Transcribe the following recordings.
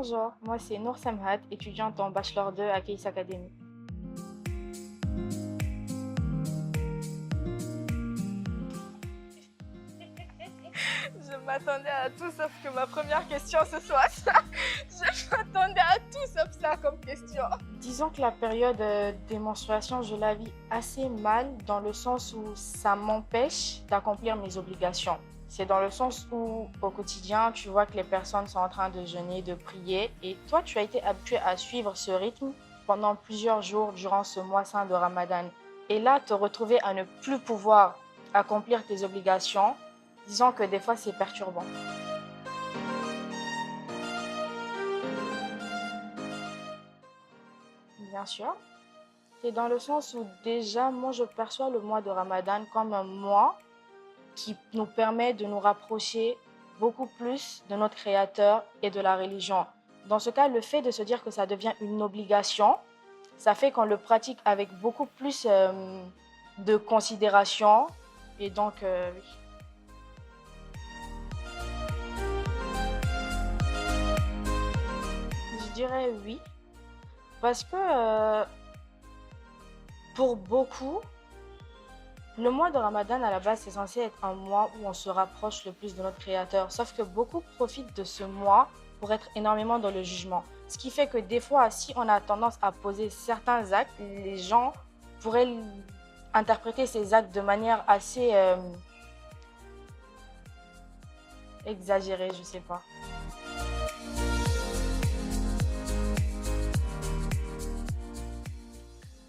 Bonjour, moi c'est Nour Samhat, étudiante en Bachelor 2 à Case Academy. Je m'attendais à tout sauf que ma première question ce soit ça. Je m'attendais à tout sauf ça comme question. Disons que la période des menstruations, je la vis assez mal dans le sens où ça m'empêche d'accomplir mes obligations. C'est dans le sens où au quotidien, tu vois que les personnes sont en train de jeûner, de prier et toi, tu as été habitué à suivre ce rythme pendant plusieurs jours durant ce mois saint de Ramadan. Et là, te retrouver à ne plus pouvoir accomplir tes obligations, disons que des fois, c'est perturbant. Bien sûr. C'est dans le sens où déjà, moi, je perçois le mois de Ramadan comme un mois qui nous permet de nous rapprocher beaucoup plus de notre Créateur et de la religion. Dans ce cas, le fait de se dire que ça devient une obligation, ça fait qu'on le pratique avec beaucoup plus de considération. Et donc, oui. Je dirais oui. Parce que pour beaucoup, le mois de Ramadan, à la base, c'est censé être un mois où on se rapproche le plus de notre Créateur. Sauf que beaucoup profitent de ce mois pour être énormément dans le jugement. Ce qui fait que des fois, si on a tendance à poser certains actes, les gens pourraient interpréter ces actes de manière assez exagérée, je sais pas.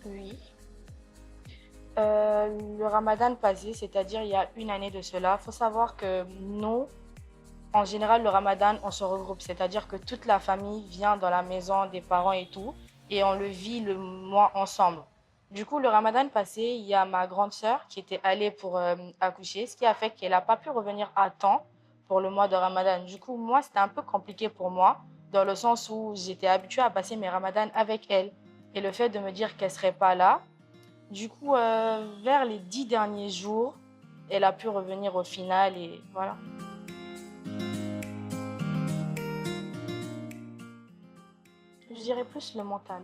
Oui. Le Ramadan passé, c'est-à-dire il y a une année de cela, il faut savoir que nous, en général, le Ramadan, on se regroupe, c'est-à-dire que toute la famille vient dans la maison des parents et tout, et on le vit le mois ensemble. Du coup, le Ramadan passé, il y a ma grande sœur qui était allée pour accoucher, ce qui a fait qu'elle n'a pas pu revenir à temps pour le mois de Ramadan. Du coup, moi, c'était un peu compliqué pour moi, dans le sens où j'étais habituée à passer mes Ramadans avec elle. Et le fait de me dire qu'elle serait pas là, du coup, vers les 10 derniers jours, elle a pu revenir au final et voilà. Je dirais plus le mental.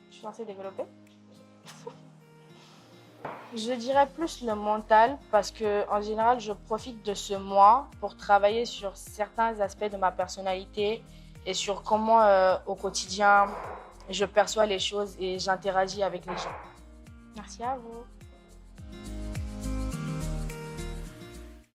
Je suis censée développer. Je dirais plus le mental parce que en général, je profite de ce mois pour travailler sur certains aspects de ma personnalité et sur comment au quotidien je perçois les choses et j'interagis avec les gens. Merci à vous.